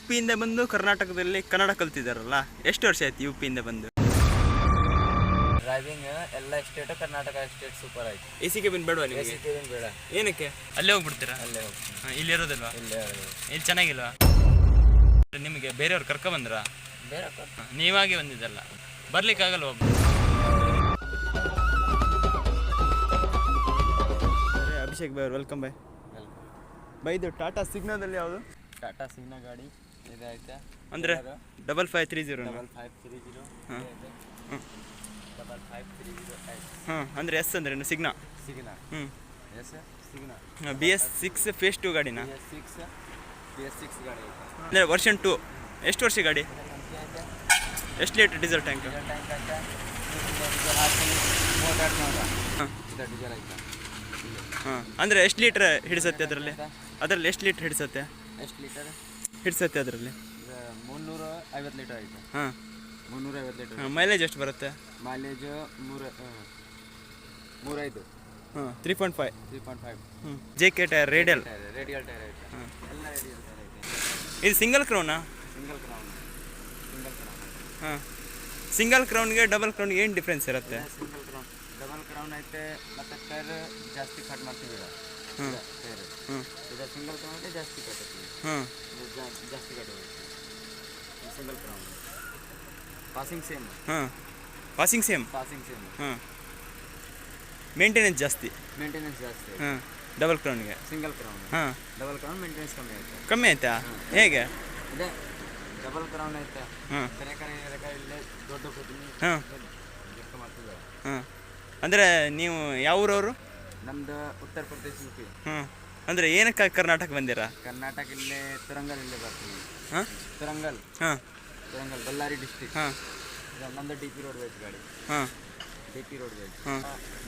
ಪಿಯಿಂದ ಬಂದು ಕರ್ನಾಟಕದಲ್ಲಿ ಕನ್ನಡ ಕಲ್ತಿದ್ದಾರಲ್ಲ, ಎಷ್ಟು ವರ್ಷ ಆಯ್ತು ಯು ಪಿಯಿಂದ ಬಂದು? ಡ್ರೈವಿಂಗ್ ಎಲ್ಲ ಸ್ಟೇಟು ಕರ್ನಾಟಕ ಸ್ಟೇಟ್ ಸೂಪರ್ ಆಯ್ತು. ಎ ಸಿ ಕೆಬಿನ್ ಬೇಡವಾ ನಿಮಗೆ? ಎ ಸಿ ಕೆಬಿನ್ ಬೇಡ. ಏನಕ್ಕೆ? ಅಲ್ಲೇ ಹೋಗ್ಬಿಡ್ತೀರಾ? ಅಲ್ಲೇ ಹೋಗ್ತೀನಿ. ಇಲ್ಲಿ ಇರೋದಿಲ್ವಾ? ಇಲ್ಲೇ ಇಲ್ಲಿ ಚೆನ್ನಾಗಿಲ್ವಾ? ನಿಮಗೆ ಬೇರೆಯವ್ರು ಕರ್ಕೊಂಬಂದ್ರ? ಬೇರೆ ನೀವಾಗೆ ಬಂದಿದ್ದಲ್ಲ, ಬರ್ಲಿಕ್ಕಾಗಲ್ಲ ಒಬ್ಬ. Abhishek by, welcome by. By ಇದು ಟಾಟಾ ಸಿಗ್ನಾದಲ್ಲಿ ಯಾವುದು? ಟಾಟಾ ಸಿಗ್ನಾ ಗಾಡಿ ಇದೈತೆ ಅಂದರೆ 5530. 5530 ಹಾಂ 5530. ಹಾಂ ಅಂದರೆ ಎಸ್ ಅಂದ್ರೆ ಸಿಗ್ನಾ. ಸಿಗ್ನಾ ಎಸ್ ಸಿಗ್ನಾ BS6 ಫೇಸ್ 2 ಗಾಡಿನಾ? BS6 ಗಾಡಿ ಐತೆ. ಅಂದರೆ ವರ್ಷನ್ 2. ಎಷ್ಟು ವರ್ಷ ಗಾಡಿ? ಎಷ್ಟು ಲೀಟರ್ ಡೀಸೆಲ್ ಟ್ಯಾಂಕ್? ಟ್ಯಾಂಕ್ ಐತೆ. ಡೀಸೆಲ್ ಹಾಕಿ 3200. ಹಾಂ ಇದು ಡೀಸೆಲ್ ಐತೆ. ಹಾಂ ಅಂದರೆ ಎಷ್ಟು ಲೀಟ್ರ್ ಹಿಡಿಸುತ್ತೆ ಅದರಲ್ಲಿ? ಎಷ್ಟು ಲೀಟ್ರ್ ಹಿಡಿಸುತ್ತೆ? ಎಷ್ಟು ಲೀಟರ್ ಹಿಡಿಸುತ್ತೆ ಅದರಲ್ಲಿ? 350 ಲೀಟರ್ ಐತೆ. ಹಾಂ 350 ಲೀಟರ್. ಮೈಲೇಜ್ ಎಷ್ಟು ಬರುತ್ತೆ? ಮೈಲೇಜು 3.5. ಹಾಂ 3.5. ಹ್ಞೂ JK ಟೈರ್, ರೇಡಿಯಲ್ ಟೈರ್ ಐತೆ. ಹಾಂ ಎಲ್ಲ ರೇಡಿಯಲ್ ಟೈರ್ ಐತೆ. ಇದು ಸಿಂಗಲ್ ಕ್ರೌನಾ? Single crown. ಹಾಂ ಸಿಂಗಲ್ ಕ್ರೌನ್ಗೆ ಡಬಲ್ ಕ್ರೌನ್ಗೆ ಏನು ಡಿಫ್ರೆನ್ಸ್ ಇರುತ್ತೆ? ಸಿಂಗಲ್ ಕ್ರೌನ್, ಡಬಲ್ ಕ್ರೌನ್ ಐತೆ. ಮತ್ತು ಟೈರ್ ಜಾಸ್ತಿ ಕಟ್ ಮಾಡ್ತೀವಿ ಈಗ. ಹ್ಞೂ ಟೈರ್ ಹ್ಞೂ ಈಗ ಸಿಂಗಲ್ ಕ್ರೌನ್ಗೆ ಜಾಸ್ತಿ ಕಟ್ತೀವಿ. ಹಾಂ ಜಾಸ್ತಿ ಕಟ್ಟಬೇಕು ಸಿಂಗಲ್ ಕ್ರೌನ್. Passing same. ಹಾಂ ಪಾಸಿಂಗ್ ಸೇಮ್. ಹಾಂ ಮೇಂಟೆನೆನ್ಸ್ ಜಾಸ್ತಿ. ಮೇಂಟೆನೆನ್ಸ್ ಜಾಸ್ತಿ. ಹಾಂ ಡಬಲ್ ಕ್ರೌನ್ಗೆ. Single crown. ಹಾಂ ಡಬಲ್ ಕ್ರೌನ್ ಮೇಂಟೆನೆನ್ಸ್ ಕಮ್ಮಿ ಐತೆ. ಕಮ್ಮಿ ಆಯ್ತಾ? ಹೇಗೆ? ಇದೆ ಡಬಲ್ ಕ್ರೌನ್ ಐತೆ. ಹಾಂ ಕರೆ ಇಲ್ಲೇ ದೊಡ್ಡ ಕೂತೀನಿ. ಹಾಂ ಲೆಕ್ಕ ಮಾಡ್ತಿದ್ದಾರೆ. ಹಾಂ ಅಂದರೆ ನೀವು ಯಾವ ಊರವರು? ನಮ್ದು ಉತ್ತರ ಪ್ರದೇಶ UP. ಹಾಂ ಅಂದರೆ ಏನಕ್ಕೆ ಕರ್ನಾಟಕ ಬಂದಿರಾ? ಕರ್ನಾಟಕ ಇಲ್ಲೇ ತುರಂಗಲ್ ಇಲ್ಲೇ ಬರ್ತೀವಿ. ಹಾಂ ತುರಂಗಲ್ ಹಾಂ ಬಳ್ಳಾರಿ ಡಿಸ್ಟಿಕ್. ಹಾಂ ನಮ್ಮದು DP ರೋಡ್ ವೇಜ್ ಗಾಡಿ. ಹಾಂ DP ರೋಡ್ ವೇಜ್. ಹಾಂ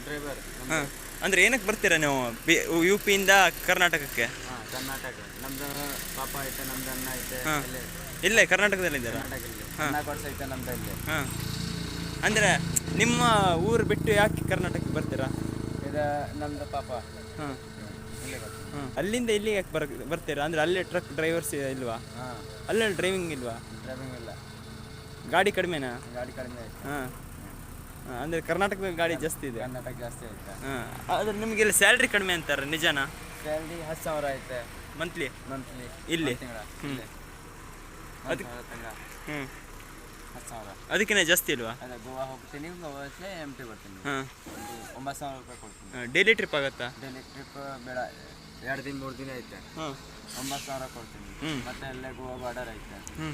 ಡ್ರೈವರ್. ಹಾಂ ಅಂದರೆ ಏನಕ್ಕೆ ಬರ್ತೀರಾ ನೀವು ಯು ಪಿಯಿಂದ ಕರ್ನಾಟಕಕ್ಕೆ? ಹಾಂ ಕರ್ನಾಟಕ. ನಮ್ದು ಪಾಪ ಐತೆ, ನಮ್ದು ಅಣ್ಣ ಐತೆ. ಹಾಂ ಇಲ್ಲೇ ಇಲ್ಲೇ ಕರ್ನಾಟಕದಲ್ಲಿದ್ದೀರಾ? ಕರ್ನಾಟಕ ಇಲ್ಲಿ. ಹಾಂ 14 ವರ್ಷ ಐತೆ ನಮ್ದು ಇಲ್ಲಿ. ಹಾಂ ಅಂದರೆ ನಿಮ್ಮ ಊರು ಬಿಟ್ಟು ಯಾಕೆ ಕರ್ನಾಟಕಕ್ಕೆ ಬರ್ತೀರಾ? ಇದು ನಮ್ದು ಪಾಪ ಹಾಂ ಇಲ್ಲೇ ಬರ್ತೀವಿ. ಹಾಂ ಅಲ್ಲಿಂದ ಇಲ್ಲಿಗೆ ಯಾಕೆ ಬರ್ತೀರಾ? ಅಂದರೆ ಅಲ್ಲೇ ಟ್ರಕ್ ಡ್ರೈವರ್ಸ್ ಇಲ್ವಾ? ಹಾಂ ಅಲ್ಲೇ ಡ್ರೈವಿಂಗ್ ಇಲ್ವಾ? ಡ್ರೈವಿಂಗ್ ಇಲ್ಲ, ಗಾಡಿ ಕಡಿಮೆನಾ? ಗಾಡಿ ಕಡಿಮೆ ಐತೆ. ಹಾಂ ಅಂದರೆ ಕರ್ನಾಟಕದಲ್ಲಿ ಗಾಡಿ ಜಾಸ್ತಿ ಇದೆ. ಕರ್ನಾಟಕ ಜಾಸ್ತಿ ಐತೆ. ಹಾಂ ಆದರೆ ನಿಮಗೆ ಇಲ್ಲಿ ಸ್ಯಾಲ್ರಿ ಕಡಿಮೆ ಅಂತಾರೆ, ನಿಜನಾ? ಸ್ಯಾಲ್ರಿ 10,000 ಐತೆ ಮಂತ್ಲಿ ಮಂತ್ಲಿ. ಇಲ್ಲಿ? ತಿಂಗಳ ಹ್ಞೂ ತಿಂಗಳ ಹ್ಞೂ 10,000. ಅದಕ್ಕಿಂತ ಜಾಸ್ತಿ ಇಲ್ವಾ? ಅದೇ ಗೋವಾ ಹೋಗ್ತೀನಿ, ಗೋವಾಕ್ಕೆ MT ಬರ್ತೀನಿ. ಹಾಂ 9,000 ರೂಪಾಯಿ ಕೊಡ್ತೀನಿ. ಡೈಲಿ ಟ್ರಿಪ್ ಆಗುತ್ತಾ? ಡೈಲಿ ಟ್ರಿಪ್ ಬೇಡ, 2 ದಿನ 3 ದಿನ ಐತೆ. ಹಾಂ 9,000 ಕೊಡ್ತೀನಿ. ಹ್ಞೂ ಮತ್ತೆ ಅಲ್ಲೇ ಗೋವಾ ಬಾರ್ಡರ್ ಐತೆ. ಹ್ಞೂ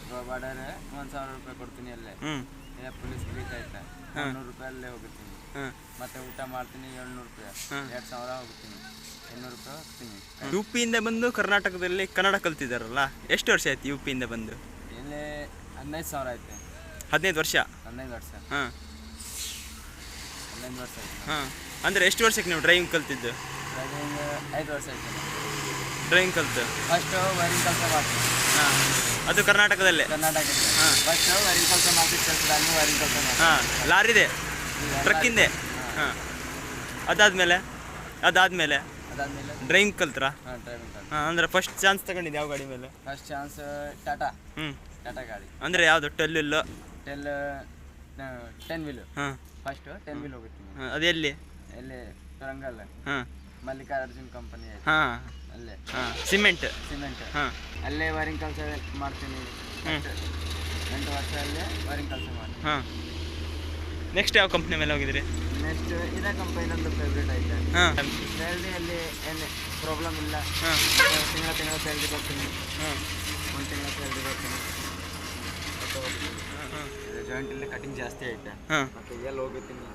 ಗೋವಾ ಬಾರ್ಡರ್ 1,000 ರೂಪಾಯಿ ಕೊಡ್ತೀನಿ ಅಲ್ಲೇ. ಹ್ಞೂ ಇಲ್ಲ ಪೊಲೀಸ್ ಬ್ರೀಚ್ ಐತೆ, 100 ರೂಪಾಯಿ ಅಲ್ಲೇ ಹೋಗ್ತೀನಿ. ಹಾಂ ಮತ್ತೆ ಊಟ ಮಾಡ್ತೀನಿ 700 ರೂಪಾಯಿ. 2,000 ಹೋಗ್ತೀನಿ, 800 ರೂಪಾಯಿ ಹೋಗ್ತೀನಿ. ಯು ಪಿಯಿಂದ ಬಂದು ಕರ್ನಾಟಕದಲ್ಲಿ ಕನ್ನಡ ಕಲ್ತಿದ್ದಾರಲ್ಲ, ಎಷ್ಟು ವರ್ಷ ಆಯ್ತು ಯು ಪಿಯಿಂದ ಬಂದು? ಇಲ್ಲಿ 15,000 ಐತೆ. 15 ವರ್ಷ? 15 ವರ್ಷ. ಹಾಂ 15 ವರ್ಷ ಐತೆ. ಹಾಂ ಅಂದರೆ ಎಷ್ಟು ವರ್ಷಕ್ಕೆ ನೀವು ಡ್ರೈವಿಂಗ್ ಕಲ್ತಿದ್ದು? ಡ್ರೈವಿಂಗ್ 5 ವರ್ಷ ಐತೆ. ಡ್ರೈವಿಂಗ್ ಕಲ್ತು ಫಸ್ಟು ವೈರಿಂಗ್ ಕೆಲಸ ಮಾಡ್ತೀನಿ. ಹಾಂ ಅದು ಕರ್ನಾಟಕದಲ್ಲೇ? ಕರ್ನಾಟಕದಲ್ಲಿ. ಹಾಂ ಫಸ್ಟು ವೈರಿಂಗ್ ಕೆಲಸ ಮಾಡ್ತೀನಿ, ಕೆಲಸ ಅಲ್ಲಿ ವೈರಿಂಗ್ ಕೆಲಸ ಮಾಡ್ತೀನಿ. ಹಾಂ ಲಾರಿದೆ, ಟ್ರಕ್ಕಿಂದೆ. ಹಾಂ ಅದಾದಮೇಲೆ ಅದಾದಮೇಲೆ ಡ್ರೈವಿಂಗ್ ಕಲ್ತ್ರಾ? ಹಾಂ ಡ್ರೈವಿಂಗ್ ಕೆಲಸ. ಹಾಂ ಅಂದರೆ ಫಸ್ಟ್ ಚಾನ್ಸ್ ತಗೊಂಡಿದ್ದು ಯಾವ ಗಾಡಿ ಮೇಲೆ? First chance Tata. ಹ್ಞೂ ಟಾಟಾ ಗಾಡಿ. ಅಂದರೆ ಯಾವುದು? ಟೆಲ್ಲು? 10 ವೀಲು. ಹಾಂ ಫಸ್ಟು 10 ವೀಲ್ ಹೋಗ್ತೀನಿ. ಹಾಂ ಅದೆಲ್ಲಿ? ಎಲ್ಲಿ ತುರಂಗಲ್ ಹಾಂ ಮಲ್ಲಿಕಾರ್ಜುನ್ ಕಂಪನಿ ಐತೆ. ಹಾಂ ಅಲ್ಲೇ ಹಾಂ ಸಿಮೆಂಟ್. ಹಾಂ ಅಲ್ಲೇ ವೈರಿಂಗ್ ಕೆಲಸ ಮಾಡ್ತೀನಿ. ಹ್ಞೂ 8 ವರ್ಷ ಅಲ್ಲೇ ವೈರಿಂಗ್ ಕೆಲಸ ಮಾಡ್ತೀನಿ. ಹಾಂ ನೆಕ್ಸ್ಟ್ ಯಾವ ಕಂಪ್ನಿ ಮೇಲೆ ಹೋಗಿದ್ರಿ? ನೆಕ್ಸ್ಟ್ ಇದೇ ಕಂಪನಿ ನಂದು ಫೇವ್ರೇಟ್ ಐತೆ. ಹಾಂ ಸ್ಯಾಲ್ರಿ ಅಲ್ಲಿ ಏನು ಪ್ರಾಬ್ಲಮ್ ಇಲ್ಲ. ಹಾಂ ತಿಂಗಳ ಸ್ಯಾಲ್ರಿ ಬರ್ತೀನಿ. ಹಾಂ 1 ತಿಂಗಳ ಸ್ಯಾಲ್ರಿ ಬರ್ತೀನಿ. ಹಾಂ ಜಾಯಿಂಟಲ್ಲಿ ಕಟಿಂಗ್ ಜಾಸ್ತಿ ಐತೆ. ಹಾಂ ಮತ್ತು ಎಲ್ಲಿ ಹೋಗುತ್ತೀನಿ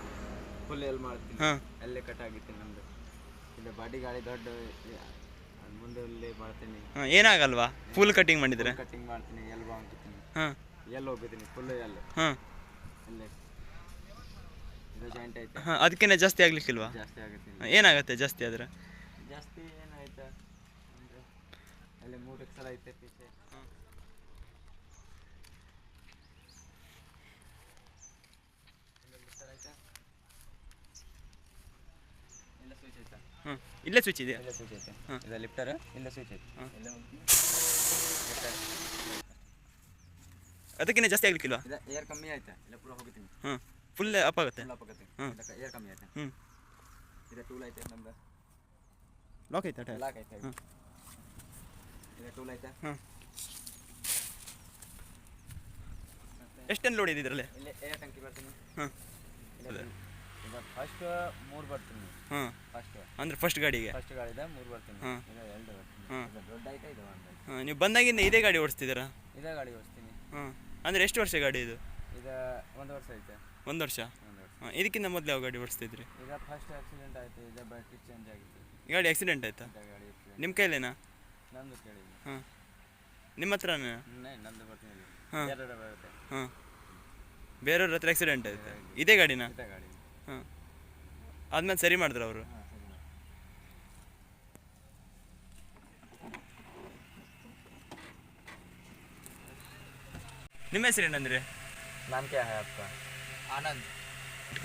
ಫುಲ್ ಎಲ್ಲಿ ಮಾಡ್ತೀನಿ. ಹಾಂ ಅಲ್ಲೇ ಕಟ್ ಆಗಿರ್ತೀನಿ ನಮ್ಮದು. ಇಲ್ಲ ಬಾಡಿ ಗಾಡಿ ದೊಡ್ಡ ಮುಂದೆ ಅಲ್ಲೇ ಮಾಡ್ತೀನಿ. ಹಾಂ ಏನಾಗಲ್ವಾ ಫುಲ್ ಕಟಿಂಗ್ ಮಾಡಿದರೆ? ಕಟಿಂಗ್ ಮಾಡ್ತೀನಿ, ಎಲ್ಲಿ ಬಾಂಗ್ತೀನಿ, ಹಾಂ ಎಲ್ಲಿ ಹೋಗ್ತೀನಿ ಫುಲ್ ಎಲ್ಲಿ ಹಾಂ ಅಲ್ಲೇ. ಇದು ಜಾಯಿಂಟ್ ಐತೆ. ಹಾಂ ಅದಕ್ಕಿಂತ ಜಾಸ್ತಿ ಆಗ್ಲಿಕ್ಕಿಲ್ವಾ? ಜಾಸ್ತಿ ಆಗುತ್ತೆ. ಏನಾಗುತ್ತೆ ಜಾಸ್ತಿ ಆದರೆ? ಜಾಸ್ತಿ ಏನಾಯ್ತಾ ಅಂದರೆ ಅಲ್ಲಿ 3 ಎಕ್ಸಲ್ ಐತೆ ಪೀಸೆ. ಇಲ್ಲ ಸ್ವಿಚ್ ಐತೆ. ಹಾಂ ಇಲ್ಲೇ ಸ್ವಿಚ್ ಇದೆ. ಇಲ್ಲ ಸ್ವಿಚ್ ಐತೆ. ಹಾಂ ಇದು ಲಿಫ್ಟರ್, ಇಲ್ಲ ಸ್ವಿಚ್ ಐತೆ. ಹಾಂ ಇಲ್ಲ ಅದಕ್ಕಿಂತ ಜಾಸ್ತಿ ಆಗಲಿಕ್ಕಿಲ್ವಾ? ಇದು ಏರ್ ಕಮ್ಮಿ ಆಯ್ತಾ ಇಲ್ಲ ಪೂರ ಹೋಗ್ತೀನಿ ಹಾಂ ಫುಲ್ ಅಪ್ ಆಗುತ್ತೆ. ಫುಲ್ ಅಪ್ಪಾಗತ್ತೆ. ಹ್ಮ್. ಇದಕ್ಕೆ ಏರ್ ಕಮ್ಮಿ ಆಯ್ತಾ. ಹ್ಞೂ ಇದು ಟೂಲ್ ಐತೆ ನಮ್ದು ಲಾಕ್ ಆಯ್ತಾ ಟೈರ್? ಲಾಕ್ ಐತೆ. ಹ್ಮ್. ಇದು ಟೂಲ್ ಐತೆ. ಹಾಂ ಎಷ್ಟನ್ನು ಲೋಡ್ ಇದೆ ಇದರಲ್ಲಿ? ಇಲ್ಲಿ ಏರ್ ಟ್ಯಾಂಕಿ ಬರ್ತೀನಿ. ಹಾಂ ಇದು ಫಸ್ಟ್ 3 ಬರ್ತೀನಿ. ಹಾಂ ಫಸ್ಟ್ ಅಂದರೆ ಫಸ್ಟ್ ಗಾಡಿಗೆ? ಫಸ್ಟ್ ಗಾಡಿದ 3 ಬರ್ತೀನಿ. ಹಾಂ. ಇದು 2 ಬರ್ತೀನಿ. ಹಾಂ. ಇದು ದೊಡ್ಡ ಐತೆ ಇದು ಒಂದು ಐತೆ. ಹಾಂ ನೀವು ಬಂದಾಗಿಂದ ಇದೇ ಗಾಡಿ ಓಡಿಸ್ತಿದ್ದೀರಾ? ಇದೇ ಗಾಡಿ ಓಡಿಸ್ತೀನಿ. ಹಾಂ ಅಂದರೆ ಎಷ್ಟು ವರ್ಷ ಗಾಡಿ ಇದು? ಇದು 1 ವರ್ಷ ಐತೆ. 1 ವರ್ಷ. 1 ವರ್ಷ. ಹಾಂ ಇದಕ್ಕಿಂತ ಮೊದಲು ಯಾವ ಗಾಡಿ ಓಡಿಸ್ತಿದ್ರಿ? ಇದು ಫಸ್ಟ್ ಆಕ್ಸಿಡೆಂಟ್ ಆಯ್ತು. ಇದು ಬ್ಯಾಟ್ರಿ ಚೇಂಜ್ ಆಗಿತ್ತು. ಗಾಡಿ ಆಕ್ಸಿಡೆಂಟ್ ಆಯ್ತಾ? ಇದು ಗಾಡಿ accident. ನಿಮ್ಮ ಕೈಲೇನಾ? ನಂದು ಕೇಳಿಲ್ಲ. ಹಾಂ ನಿಮ್ಮ ಹತ್ರನೇ? ನಂದು ಬರ್ತೀನಿ. ಹಾಂ. ಎರಡು ಬರುತ್ತೆ. ಹಾಂ ಬೇರೆಯವ್ರ ಹತ್ರ ಆಕ್ಸಿಡೆಂಟ್ ಆಯ್ತು. ಇದೇ ಗಾಡಿನಾ? ಇದೇ ಗಾಡಿ. ಹಾಂ ಆದ್ಮೇಲೆ ಸರಿ ಮಾಡಿದ್ರು ಅವರು? ಹಾಂ ಸರಿ. ನಿಮ್ಮ ಹೆಸರು ಏನಂದ್ರೆ? नाम क्या है आपका? आनंद.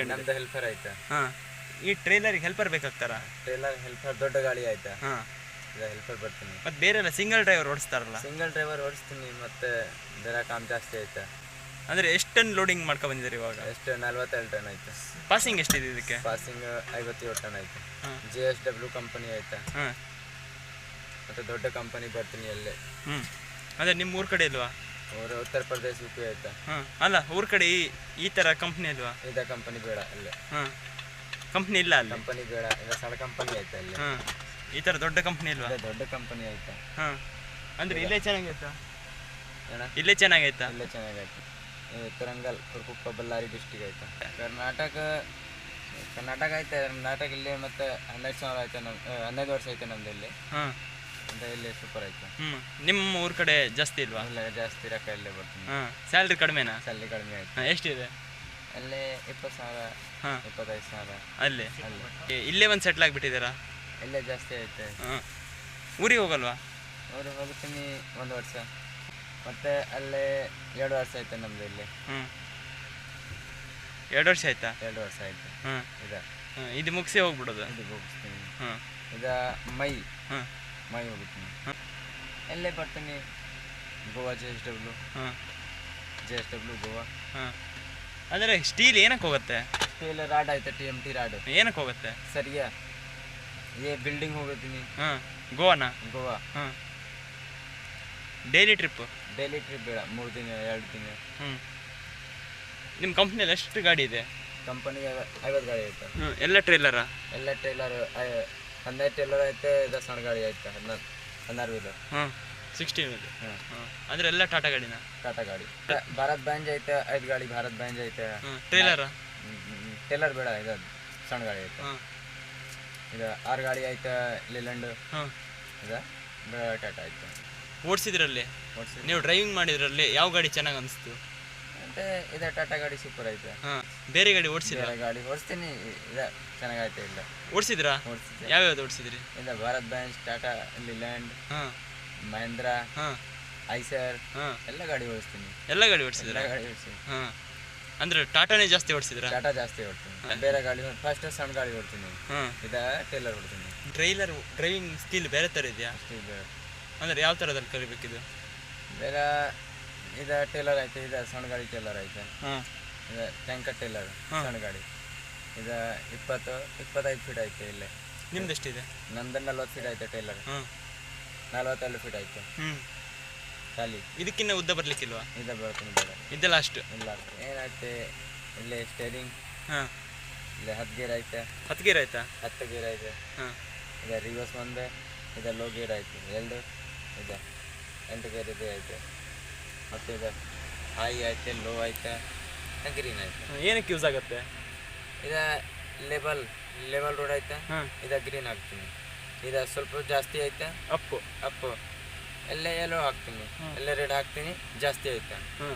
ನಮ್ದು ಹೆಲ್ಪರ್ ಆಯ್ತಾ? ಹಾಂ ಈ ಟ್ರೇಲರಿಗೆ ಹೆಲ್ಪರ್ ಬೇಕಾಗ್ತಾರಾ? ಟ್ರೇಲರ್ ಹೆಲ್ಪರ್ ದೊಡ್ಡ ಗಾಡಿ ಆಯ್ತಾ? ಹಾಂ ಇದು ಹೆಲ್ಪರ್ ಬರ್ತೀನಿ. ಮತ್ತು ಬೇರೆಲ್ಲ ಸಿಂಗಲ್ ಡ್ರೈವರ್ ಓಡಿಸ್ತಾರಲ್ಲ? ಸಿಂಗಲ್ ಡ್ರೈವರ್ ಓಡಿಸ್ತೀನಿ. ಮತ್ತೆ ಬೇರೆ ಕಾಮ್ ಜಾಸ್ತಿ ಆಯ್ತಾ? ಅಂದರೆ ಎಷ್ಟು ಟನ್ ಲೋಡಿಂಗ್ ಮಾಡ್ಕೊ ಬಂದಿದ್ದಾರೆ ಇವಾಗ? ಎಷ್ಟು 42 ಟನ್ ಆಯ್ತು. ಪಾಸಿಂಗ್ ಎಷ್ಟಿದೆ ಇದಕ್ಕೆ? ಪಾಸಿಂಗ್ 57 ಟನ್ ಆಯ್ತು. ಹಾಂ JSW ಕಂಪನಿ ಆಯ್ತಾ? ಹಾಂ ಮತ್ತೆ ದೊಡ್ಡ ಕಂಪನಿ ಬರ್ತೀನಿ ಅಲ್ಲೇ. ಹ್ಞೂ ಅಂದರೆ ನಿಮ್ಮ ಊರ ಕಡೆ ಇಲ್ವಾ? ಅವರು ಉತ್ತರ ಪ್ರದೇಶ UP ಆಯ್ತಾ? ಹಾಂ ಅಲ್ಲ ಊರ ಕಡೆ ಈ ಥರ ಕಂಪ್ನಿ ಇಲ್ವಾ? ಇದ ಕಂಪನಿ ಬೇಡ ಅಲ್ಲೇ. ಹಾಂ ಕಂಪ್ನಿ ಇಲ್ಲ ಅಲ್ಲಿ? ಕಂಪನಿ ಬೇಡ. ಇಲ್ಲ ಸಣ್ಣ ಕಂಪನಿ ಆಯ್ತಾ ಅಲ್ಲೇ. ಹಾಂ ಈ ಥರ ದೊಡ್ಡ ಕಂಪ್ನಿ ಇಲ್ವಾ? ಇದೆ ದೊಡ್ಡ ಕಂಪನಿ ಆಯ್ತಾ? ಹಾಂ ಅಂದರೆ ಇಲ್ಲೇ ಚೆನ್ನಾಗೈತಾ? ಏನ? ಇಲ್ಲೇ ಚೆನ್ನಾಗೈತಾ? ಇಲ್ಲೇ ಚೆನ್ನಾಗಾಯ್ತು. ತರಂಗಲ್ ಕುರ್ಕುಪ್ಪ ಬಳ್ಳಾರಿ ಡಿಸ್ಟಿಕ್ ಆಯ್ತಾ? ಕರ್ನಾಟಕ ಆಯ್ತಾ? ಕರ್ನಾಟಕ ಇಲ್ಲಿ ಮತ್ತೆ 12,000 ಆಯ್ತಾ. 15 ವರ್ಷ ಐತೆ ನಮ್ದು ಇಲ್ಲಿ. ಹಾಂ ಅಂತ ಇಲ್ಲಿ ಸೂಪರ್ ಆಯ್ತು. ಹ್ಞೂ ನಿಮ್ಮ ಊರ ಕಡೆ ಜಾಸ್ತಿ ಇಲ್ವಾ? ಇಲ್ಲ ಜಾಸ್ತಿ ರೊಕ್ಕ ಇಲ್ಲೇ ಬರ್ತೀನಿ. ಹಾಂ ಸ್ಯಾಲ್ರಿ ಕಡಿಮೆನಾ? ಸಲ್ಲಿ ಕಡಿಮೆ ಆಯ್ತು. ಹಾಂ ಎಷ್ಟಿದೆ? ಅಲ್ಲೇ 20,000 ಹಾಂ 25,000 ಅಲ್ಲಿ ಅಲ್ಲಿ. ಇಲ್ಲೇ ಒಂದು ಸೆಟ್ಲ್ ಆಗಿಬಿಟ್ಟಿದ್ದೀರಾ? ಇಲ್ಲೇ ಜಾಸ್ತಿ ಐತೆ. ಹಾಂ ಊರಿಗೆ ಹೋಗಲ್ವಾ? ಅವರು ಹೋಗ್ತೀನಿ 1 ವರ್ಷ. ಮತ್ತೆ ಅಲ್ಲೇ 2 ವರ್ಷ ಆಯ್ತು ನಮ್ದು ಇಲ್ಲಿ. ಹ್ಞೂ 2 ವರ್ಷ ಆಯ್ತಾ? 2 ವರ್ಷ ಆಯ್ತು. ಹಾಂ ಇದೆ ಹಾಂ ಇದು ಮುಗಿಸಿ ಹೋಗ್ಬಿಡೋದು? ಇದು ಹೋಗ್ತೀನಿ. ಹಾಂ ಇದ ಮೈ ಹಾಂ ಹೋಗ್ತೀನಿ. ಹಾಂ ಎಲ್ಲೇ ಬರ್ತೀನಿ. ಗೋವಾ JSW ಹಾಂ ಗೋವಾ. ಹಾಂ ಅಂದರೆ ಸ್ಟೀಲ್ ಏನಕ್ಕೆ ಹೋಗುತ್ತೆ? ಸ್ಟೀಲ್ ರಾಡ್ ಆಯ್ತಾ? TMT ರಾಡ್ ಏನಕ್ಕೆ ಹೋಗುತ್ತೆ? ಸರಿಯಾ? ये बिल्डिंग ಹೋಗ್ತೀನಿ. ಹಾಂ ಗೋವಾನಾ? ಗೋವಾ. ಹಾಂ ಡೈಲಿ ಟ್ರಿಪ್ಪು? ಡೈಲಿ ಟ್ರಿಪ್ ಬೇಡ. 3 ದಿನ 2 ದಿನ. ಹ್ಞೂ ನಿಮ್ಮ ಕಂಪ್ನಿಯಲ್ಲಿ ಎಷ್ಟು ಗಾಡಿ ಇದೆ? ಕಂಪನಿ 50 ಗಾಡಿ ಐತೆ. ಹ್ಞೂ ಎಲ್ಲ ಟ್ರೇಲರಾ? ಎಲ್ಲ ಟೇಲರ್ 15 ಟೇಲರ್ ಐತೆ. ಇದು ಸಣ್ಣ ಗಾಡಿ ಐತೆ 16 ವೀಲರ್. ಹಾಂ 16 ಇದೆ. ಹಾಂ ಹಾಂ ಅಂದರೆ ಎಲ್ಲ ಟಾಟಾ ಗಾಡಿನಾ? ಟಾಟಾ ಗಾಡಿ. ಭಾರತ್ ಬ್ಯಾಂಜ್ ಐತೆ 5 ಗಾಡಿ. ಭಾರತ್ ಬ್ಯಾಂಜ್ ಐತೆ. ಹಾಂ ಟ್ರೇಲರಾ? ಟೇಲರ್ ಬೇಡ. ಇದು ಸಣ್ಣ ಗಾಡಿ ಐತೆ. ಹಾಂ ಇದು 6 ಗಾಡಿ ಐತೆ. ಲಿಲ್ಯಾಂಡ್. ಹಾಂ ಇದು ಟಾಟಾ ಐತೆ. ಓಡಿಸಿದ್ರಲ್ಲಿ ಓಡಿಸಿ ನೀವು ಡ್ರೈವಿಂಗ್ ಮಾಡಿದ್ರಲ್ಲಿ ಯಾವ ಗಾಡಿ ಚೆನ್ನಾಗಿ ಅನಿಸ್ತು? ಮತ್ತೆ ಇದು ಟಾಟಾ ಗಾಡಿ ಸೂಪರ್ ಐತೆ. ಹಾಂ ಬೇರೆ ಗಾಡಿ ಓಡಿಸಿದ್ರ? ಬೇರೆ ಗಾಡಿ ಓಡಿಸ್ತೀನಿ. ಇದು ಚೆನ್ನಾಗೈತೆ. ಇಲ್ಲ ಓಡಿಸಿದ್ರಾ? ಓಡಿಸಿದ್ದೆ. ಯಾವ್ಯಾವ್ದು ಓಡಿಸಿದ್ರಿ? ಇದು ಭಾರತ್ ಬ್ಯಾಂಜ್, ಟಾಟಾ ಲಿಲ್ಯಾಂಡ್, ಹಾಂ ಮಹೇಂದ್ರ, ಹಾಂ ಐಸರ್ ಹಾಂ ಎಲ್ಲ ಗಾಡಿ ಓಡಿಸ್ತೀನಿ. ಎಲ್ಲ ಗಾಡಿ ಎಲ್ಲ ಓಡಿಸಿದ್ರಾ? ಗಾಡಿ ಓಡಿಸ್ತೀನಿ. ಹಾಂ ಅಂದರೆ ಟಾಟಾನೇ ಜಾಸ್ತಿ ಓಡಿಸಿದ್ರಾ? ಟಾಟಾ ಜಾಸ್ತಿ ಓಡ್ತೀನಿ. ಬೇರೆ ಗಾಡಿ ಫಸ್ಟ್ ಸಣ್ಣ ಗಾಡಿ ಓಡ್ತೀನಿ. ಹಾಂ ಇದು ಟೇಲರ್ ಓಡ್ತೀನಿ. ಡ್ರೈವಿಂಗ್ ಸ್ಕಿಲ್ ಬೇರೆ ಥರ ಇದೆಯಾ? ಅಷ್ಟು ಇದು ಅಂದರೆ ಯಾವ ಥರದಲ್ಲಿ ಕಲಿಬೇಕಿದು? ಬೇರೆ ಇದು ಟೇಲರ್ ಐತೆ. ಇದು ಸಣ್ಣ ಗಾಡಿ ಟೇಲರ್ ಐತೆ. ಹಾಂ ಇದು ಟ್ಯಾಂಕರ್ ಟೇಲರ್ ಹಾಂ. ಸಣ್ಣ ಗಾಡಿ. ಇದು 25 ಫೀಟ್ ಐತೆ ಇಲ್ಲೇ. ನಿಮ್ದು ಎಷ್ಟಿದೆ? ನಂದು 40 ಫೀಟ್ ಐತೆ ಟೇಲರ್. ಹಾಂ 42 ಫೀಟ್ ಐತೆ ಹ್ಞೂ ಖಾಲಿ. ಇದಕ್ಕಿನ್ನ ಉದ್ದ ಬರಲಿಕ್ಕಿಲ್ವಾ? ಇದು ಬರ್ತೀನಿ ಬೇಡ. ಇದೆಲ್ಲ ಅಷ್ಟು? ಇಲ್ಲ ಏನೈತೆ ಇಲ್ಲೇ ಸ್ಟೇರಿಂಗ್. ಹಾಂ ಇಲ್ಲೇ 10 ಗೇರ್ ಐತೆ. 10 ಗೇರ್ ಆಯ್ತಾ? 10 ಗೇರ್ ಐತೆ. ಹಾಂ ಇದು ರಿವರ್ಸ್ ಒಂದು. ಇದು ಲೋ ಗೇರ್ ಐತೆ 2. ಇದು 8 ಗೇರ್ ಇದೆ ಐತೆ. ಮತ್ತು ಇದು ಹೈ ಐತೆ, ಲೋ ಐತೆ, ಗ್ರೀನ್ ಐತೆ. ಏನಕ್ಕೆ ಯೂಸ್ ಆಗುತ್ತೆ? ಇದು ಲೆವೆಲ್ ರೋಡ್ ಐತೆ. ಹಾಂ ಇದು ಗ್ರೀನ್ ಹಾಕ್ತೀನಿ. ಇದು ಸ್ವಲ್ಪ ಜಾಸ್ತಿ ಐತೆ ಅಪ್ಪು ಅಪ್ಪು. ಎಲ್ಲೇ ಎಲ್ಲೋ ಹಾಕ್ತೀನಿ. ಎಲ್ಲ ರೆಡ್ ಹಾಕ್ತೀನಿ. ಜಾಸ್ತಿ ಐತೆ. ಹಾಂ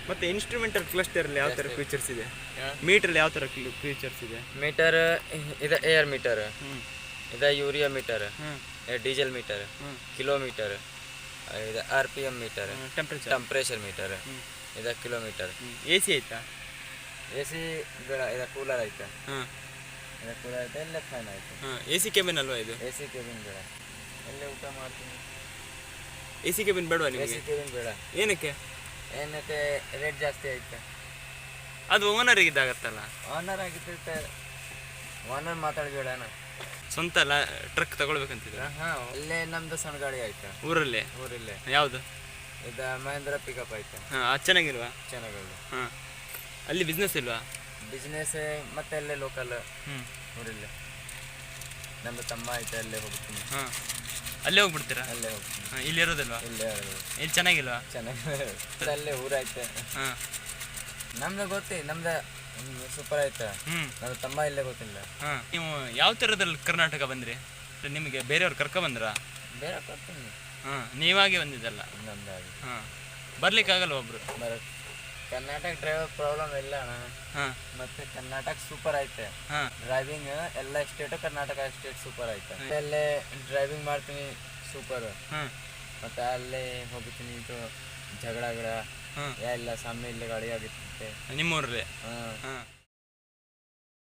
ಮತ್ತು ಇನ್ಸ್ಟ್ರೂಮೆಂಟಲ್ ಕ್ಲಸ್ಟರಲ್ಲಿ ಯಾವ ಥರ ಫೀಚರ್ಸ್ ಇದೆ? ಹೇಳ. ಮೀಟ್ರಲ್ಲಿ ಯಾವ ಥರ ಫೀಚರ್ಸ್ ಇದೆ? ಮೀಟರ್ ಇದು ಏರ್ ಮೀಟರ್. ಹ್ಞೂ ಇದು ಯೂರಿಯಾ ಮೀಟರ್. ಹಾಂ ಡೀಸೆಲ್ ಮೀಟರ್. ಹ್ಞೂ ಕಿಲೋಮೀಟರ್. ಇದು RPM ಮೀಟರ್. Temperature meter. ಇದು ಕಿಲೋಮೀಟರ್. ಎ ಸಿ ಆಯ್ತಾ? AC ಬೇಡ. ಇದು ಕೂಲರ್ ಐತೆ. ಹಾಂ ಇದು ಕೂಲರ್ ಐತೆ. ಎಲ್ಲ ಫ್ಯಾನ್ ಐತೆ. ಹಾಂ ಎ ಸಿ ಕೆಬಿನ್ ಅಲ್ವಾ ಇದು? AC ಕೇಬಿನ್ ಬೇಡ. ಎಲ್ಲೇ ಊಟ ಮಾಡ್ತೀನಿ. ಎ ಸಿ ಕೆಬಿನ್ ಬೇಡವಾ AC ನಿಮಗೆ? ಕೇಬಿನ್ ಬೇಡ. ಏನಕ್ಕೆ? ಏನೈತೆ ರೇಟ್ ಜಾಸ್ತಿ ಐತೆ. ಅದು ಓನರಿಗೆ ಇದಾಗತ್ತಲ್ಲ. Owner ಆಗಿರ್ತೈತೆ, owner ಮಾತಾಡ್ಬೇಡಣ. ಸ್ವಂತ ಟ್ರಕ್ ತಗೊಳ್ಬೇಕಂತಿದ್ರ? ಹಾಂ, ಅಲ್ಲೇ ನಮ್ದು ಸಣ್ಣ ಗಾಡಿ ಐತೆ ಊರಲ್ಲೇ. ಊರಲ್ಲೇ. ಯಾವುದು? ಇದು ಮಹೇಂದ್ರ ಪಿಕಪ್ ಐತೆ. ಹಾಂ, ಅದು ಚೆನ್ನಾಗಿಲ್ವಾ? ಚೆನ್ನಾಗಿದೆ. ಹಾಂ, ಅಲ್ಲಿ ಬಿಸ್ನೆಸ್ ಇಲ್ವಾ? ಬಿಸ್ನೆಸ್ ಮತ್ತೆ ಅಲ್ಲೇ ಲೋಕಲ್ ಹ್ಞೂ, ಊರಲ್ಲೇ. ನಮ್ಮದು ತಮ್ಮ ಐತೆ, ಅಲ್ಲೇ ಹೋಗ್ತೀನಿ. ಹಾಂ, ಅಲ್ಲೇ ಹೋಗ್ಬಿಡ್ತೀರಾ? ಅಲ್ಲೇ ಹೋಗ್ತೀನಿ. ಹಾಂ, ಇಲ್ಲಿ ಇರೋದಿಲ್ವಾ? ಇಲ್ಲೇ ಇಲ್ಲಿ ಚೆನ್ನಾಗಿಲ್ವಾ? ಚೆನ್ನಾಗಿ ಅಲ್ಲೇ ಊರೈತೆ. ಹಾಂ, ನಮ್ದು ಗೊತ್ತಿ, ನಮ್ದು ಸೂಪರ್ ಐತೆ. ಹ್ಞೂ, ನನ್ನ ತಮ್ಮ ಇಲ್ಲೇ ಗೊತ್ತಿಲ್ಲ. ಹಾಂ. ನೀವು ಯಾವ ಥರದಲ್ಲಿ ಕರ್ನಾಟಕ ಬಂದ್ರಿ? ನಿಮಗೆ ಬೇರೆಯವ್ರು ಕರ್ಕೊಬಂದ್ರಾ? ಬೇರೆ ಕೊಡ್ತೀನಿ. ಹಾಂ, ನೀವಾಗೆ ಬಂದಿದ್ದಲ್ಲ? ನಮ್ದಾಗಿ ಹಾಂ, ಬರ್ಲಿಕ್ಕಾಗಲ್ಲ ಒಬ್ರು? ಬರತ್ತೆ. ಕರ್ನಾಟಕ ಡ್ರೈವರ್ ಪ್ರಾಬ್ಲಮ್ ಇಲ್ಲ ಅಣ್ಣ. ಹಾಂ, ಮತ್ತೆ ಕರ್ನಾಟಕ ಸೂಪರ್ ಐತೆ. ಹಾಂ, ಡ್ರೈವಿಂಗ್ ಎಲ್ಲ ಸ್ಟೇಟು ಕರ್ನಾಟಕ ಸ್ಟೇಟ್ ಸೂಪರ್ ಐತೆ. ಅಲ್ಲೇ ಡ್ರೈವಿಂಗ್ ಮಾಡ್ತೀನಿ ಸೂಪರ್. ಹಾಂ, ಮತ್ತೆ ಅಲ್ಲೇ ಹೋಗ್ತೀನಿ. ಇದು ಜಗಳ ಹಾಂ, ಎಲ್ಲ ಸಾಮನೆ ಇಲ್ಲೇ ಗಾಡಿ ಆಗಿರ್ತೈತೆ. ನಿಮ್ಮೂರಲ್ಲೇ? ಹಾಂ. ಹಾಂ.